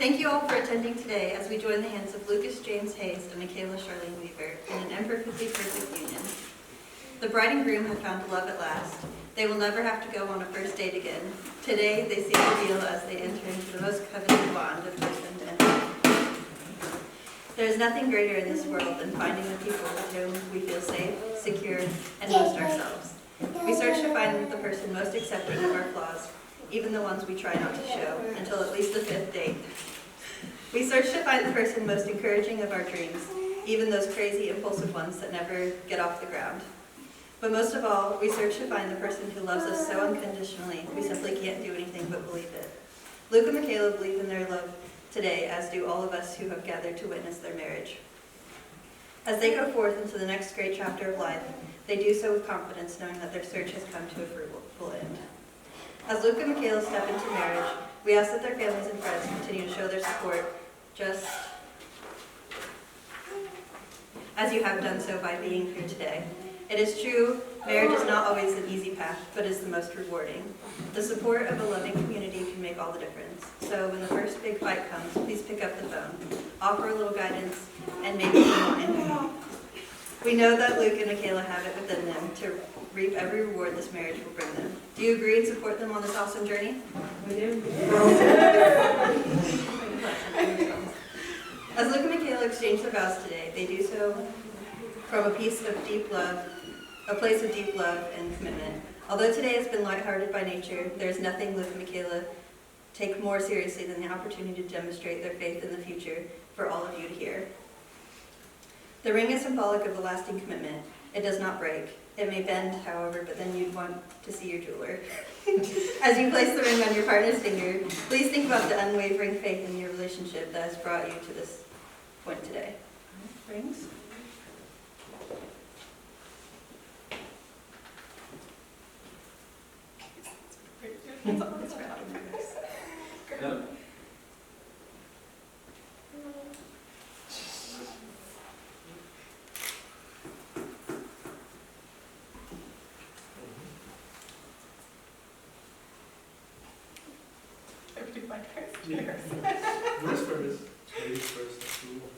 Thank you all for attending today as we join the hands of Lucas James Hayes and Mikayla Charlene Weaver in an Emperor 51st union. The bride and groom have found love at last. They will never have to go on a first date again. Today, they seal the deal as they enter into the most coveted bond of husband and wife. There is nothing greater in this world than finding the people with whom we feel safe, secure, and most ourselves. We search to find the person most accepting of our flaws, even the ones we try not to show, until at least the fifth date. We search to find the person most encouraging of our dreams, even those crazy, impulsive ones that never get off the ground. But most of all, we search to find the person who loves us so unconditionally, we simply can't do anything but believe it. Luke and Mikayla believe in their love today, as do all of us who have gathered to witness their marriage. As they go forth into the next great chapter of life, they do so with confidence, knowing that their search has come to a fruitful end. As Luke and Mikayla step into marriage, we ask that their families and friends continue to show their support, just as you have done so by being here today. It is true, marriage is not always an easy path, but is the most rewarding. The support of a loving community can make all the difference. So when the first big fight comes, please pick up the phone, offer a little guidance, and maybe some wine. We know that Luke and Mikayla have it within them to reap every reward this marriage will bring them. Do you agree and support them on this awesome journey? We do. As Luke and Mikayla exchange their vows today, they do so from a place of deep love and commitment. Although today has been lighthearted by nature, there is nothing Luke and Mikayla take more seriously than the opportunity to demonstrate their faith in the future for all of you to hear. The ring is symbolic of a lasting commitment. It does not break. It may bend, however, but then you'd want to see your jeweler. As you place the ring on your partner's finger, please think about the unwavering faith in your relationship that has brought you to this point today. Rings. Yeah. Who's first? Ladies first, that's cool.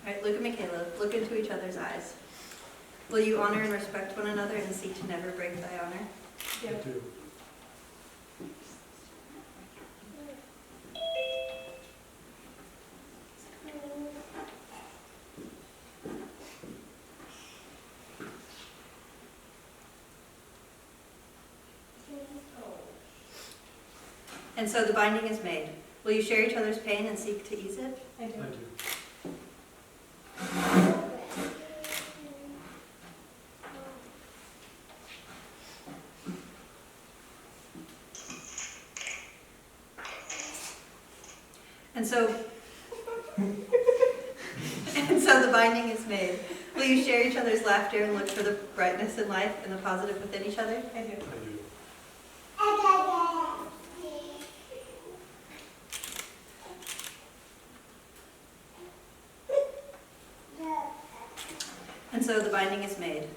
Alright, Luke and Mikayla, look into each other's eyes. Will you honor and respect one another and seek to never break thy honor? I do. And so the binding is made. Will you share each other's pain and seek to ease it? I do. I do. And so the binding is made. Will you share each other's laughter and look for the brightness in life and the positive within each other? I do. I do. And so the binding is made.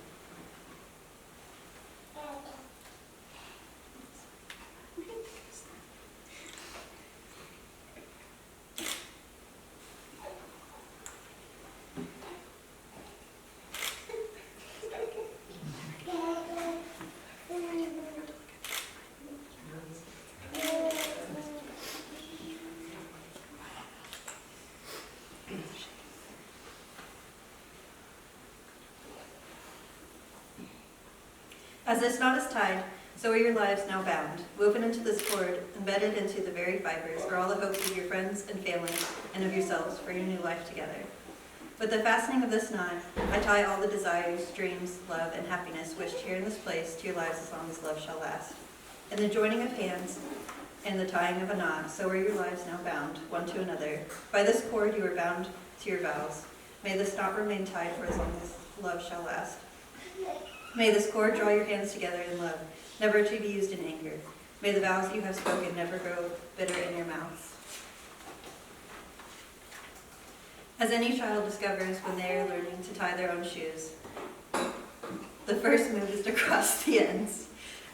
As this knot is tied, so are your lives now bound. Woven into this cord, embedded into the very fibers, are all the hopes of your friends and family and of yourselves for your new life together. With the fastening of this knot, I tie all the desires, dreams, love, and happiness wished here in this place to your lives as long as love shall last. In the joining of hands and the tying of a knot, so are your lives now bound, one to another. By this cord you are bound to your vows. May this knot remain tied for as long as love shall last. May this cord draw your hands together in love, never to be used in anger. May the vows you have spoken never grow bitter in your mouths. As any child discovers when they are learning to tie their own shoes, the first move is to cross the ends.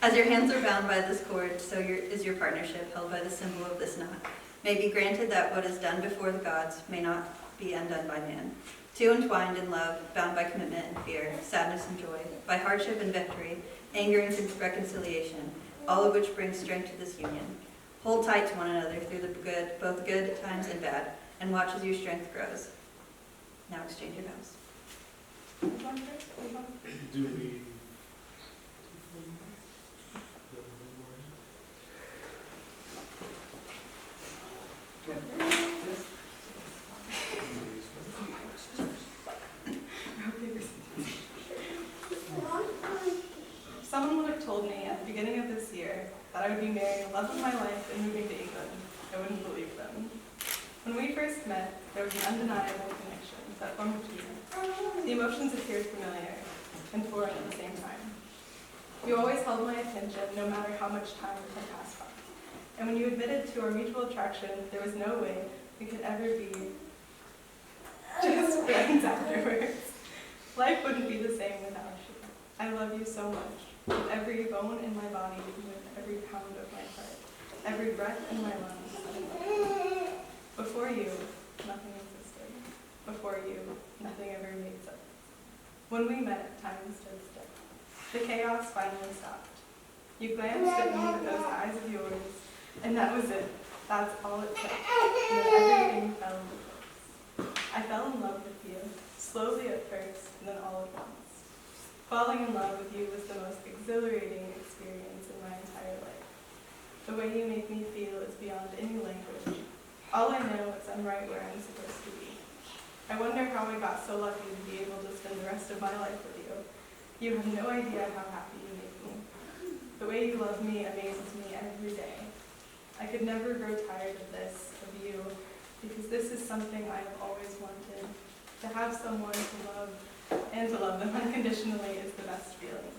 As your hands are bound by this cord, so is your partnership held by the symbol of this knot. May it be granted that what is done before the gods may not be undone by man. Two entwined in love, bound by commitment and fear, sadness and joy, by hardship and victory, anger and reconciliation, all of which brings strength to this union. Hold tight to one another through the good, both good times and bad, and watch as your strength grows. Now exchange your vows. Do we? Someone would have told me at the beginning of this year that I would be marrying the love of my life and moving to England. I wouldn't believe them. When we first met, there was an undeniable connection that formed between us. The emotions appeared familiar and foreign at the same time. You always held my attention no matter how much time had passed by. And when you admitted to our mutual attraction, there was no way we could ever be just friends afterwards. Life wouldn't be the same without you. I love you so much, with every bone in my body, with every pound of my heart, every breath in my lungs. Before you, nothing existed. Before you, nothing ever made sense. When we met, time stood still. The chaos finally stopped. You glanced at me with those eyes of yours, and that was it. That's all it took. And then everything fell into place. I fell in love with you, slowly at first, and then all at once. Falling in love with you was the most exhilarating experience in my entire life. The way you make me feel is beyond any language. All I know is I'm right where I'm supposed to be. I wonder how I got so lucky to be able to spend the rest of my life with you. You have no idea how happy you make me. The way you love me amazes me every day. I could never grow tired of this, of you, because this is something I have always wanted. To have someone to love and to love them unconditionally is the best feeling.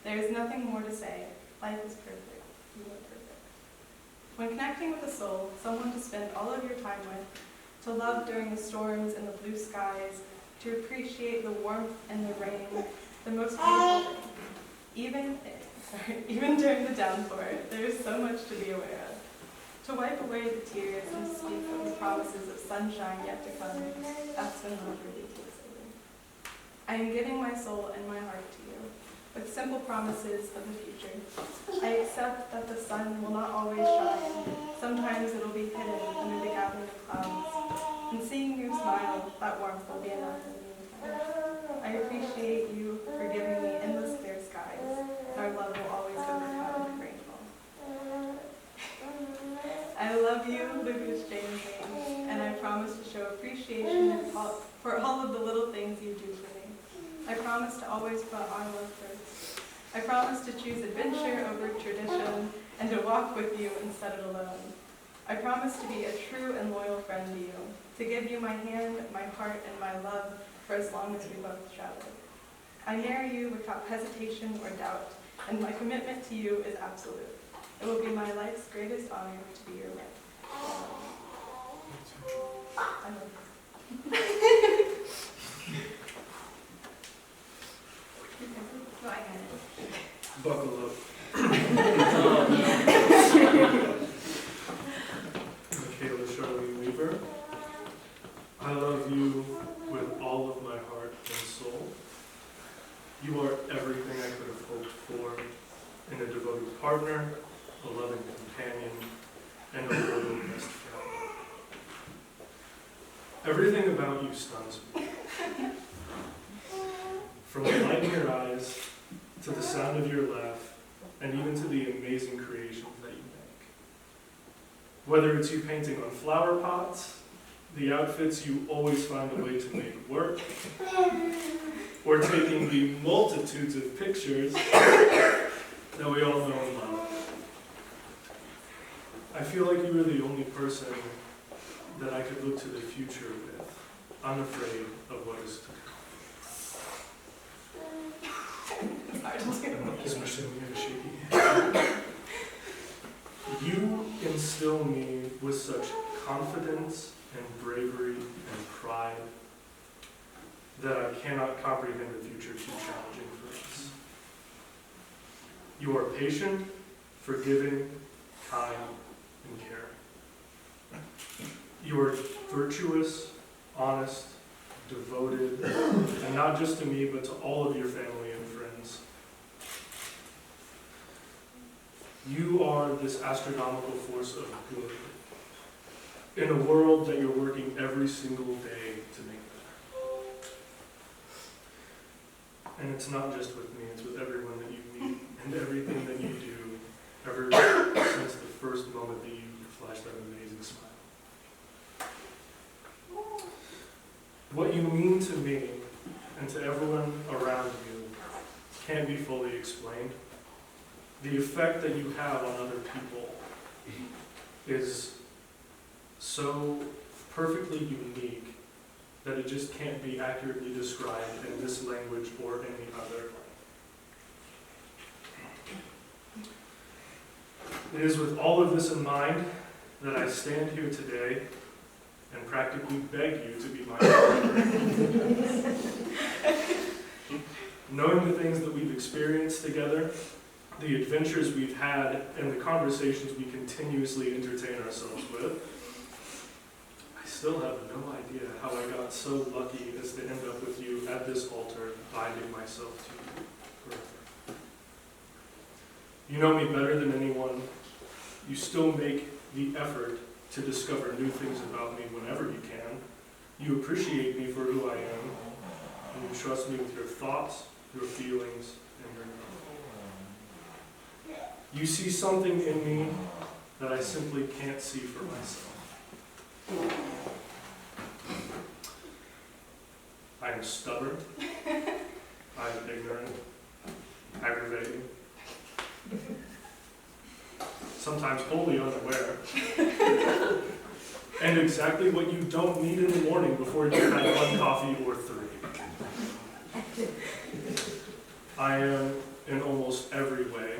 There is nothing more to say. Life is perfect. You are perfect. When connecting with a soul, someone to spend all of your time with, to love during the storms and the blue skies, to appreciate the warmth and the rain, the most beautiful thing. Even during the downpour, there is so much to be aware of. To wipe away the tears and to speak of the promises of sunshine yet to come, that's when love really takes over. I am giving my soul and my heart to you, with simple promises of the future. I accept that the sun will not always shine. Sometimes it will be hidden under the gathering of clouds. And seeing your smile, that warmth will be enough in the meantime. I appreciate you for giving me endless clear skies. Our love will always overcome rainfall. I love you, Lucas James, and I promise to show appreciation for all of the little things you do for me. I promise to always put our love first. I promise to choose adventure over tradition and to walk with you instead of alone. I promise to be a true and loyal friend to you, to give you my hand, my heart, and my love for as long as we both travel. I marry you without hesitation or doubt, and my commitment to you is absolute. It will be my life's greatest honor to be your wife. I love you. No, I got it. Buckle up. Mikayla Charlene Weaver. I love you with all of my heart and soul. You are everything I could have hoped for in a devoted partner, a loving companion, and a loyal best friend. Everything about you stuns me. From the light in your eyes, to the sound of your laugh, and even to the amazing creations that you make. Whether it's you painting on flower pots, the outfits you always find a way to make work, or taking the multitudes of pictures that we all know and love. I feel like you are the only person that I could look to the future with, unafraid of what is to come. Especially when you're shaky. You instill me with such confidence and bravery and pride that I cannot comprehend the future too challenging for us. You are patient, forgiving, kind, and caring. You are virtuous, honest, devoted, and not just to me, but to all of your family and friends. You are this astronomical force of good in a world that you're working every single day to make better. And it's not just with me, it's with everyone that you meet and everything that you do ever since the first moment that you flashed that amazing smile. What you mean to me and to everyone around you can't be fully explained. The effect that you have on other people is so perfectly unique that it just can't be accurately described in this language or any other. It is with all of this in mind that I stand here today and practically beg you to be my partner. Knowing the things that we've experienced together, the adventures we've had, and the conversations we continuously entertain ourselves with, I still have no idea how I got so lucky as to end up with you at this altar, binding myself to you forever. You know me better than anyone. You still make the effort to discover new things about me whenever you can. You appreciate me for who I am, and you trust me with your thoughts, your feelings, and your love. You see something in me that I simply can't see for myself. I am stubborn, I am ignorant, aggravating, sometimes wholly unaware, and exactly what you don't need in the morning before you've had one coffee or three. I am, in almost every way,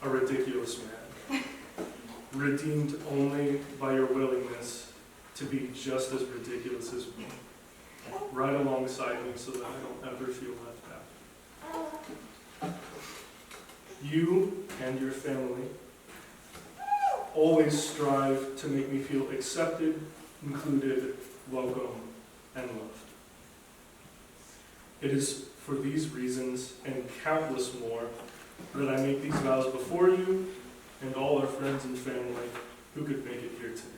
a ridiculous man, redeemed only by your willingness to be just as ridiculous as me, right alongside me so that I don't ever feel left out. You and your family always strive to make me feel accepted, included, welcome, and loved. It is for these reasons and countless more that I make these vows before you and all our friends and family who could make it here today.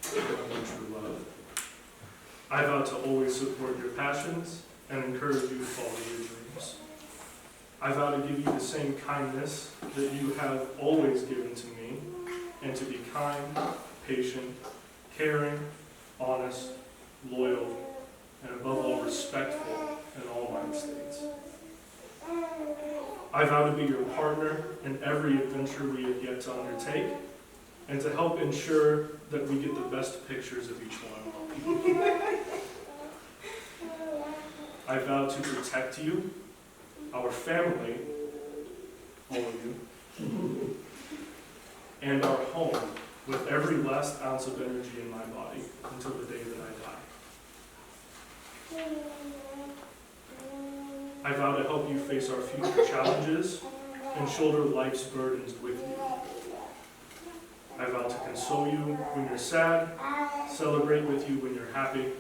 True love. I vow to always support your passions and encourage you to follow your dreams. I vow to give you the same kindness that you have always given to me, and to be kind, patient, caring, honest, loyal, and above all respectful in all my mistakes. I vow to be your partner in every adventure we have yet to undertake, and to help ensure that we get the best pictures of each one. I vow to protect you, our family, all of you, and our home with every last ounce of energy in my body until the day that I die. I vow to help you face our future challenges and shoulder life's burdens with you. I vow to console you when you're sad, celebrate with you when you're happy,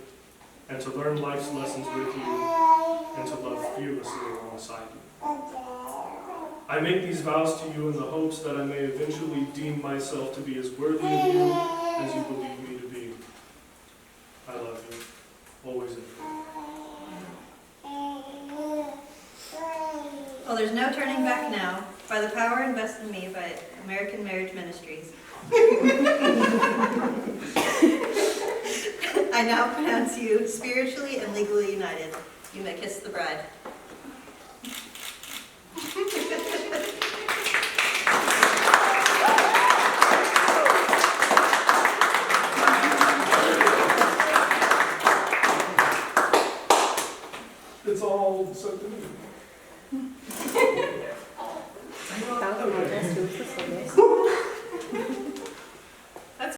and to learn life's lessons with you, and to love fearlessly alongside you. I make these vows to you in the hopes that I may eventually deem myself to be as worthy of you as you believe me to be. I love you, always and forever. Well, there's no turning back now. By the power invested in me by American Marriage Ministries, I now pronounce you spiritually and legally united. You may kiss the bride.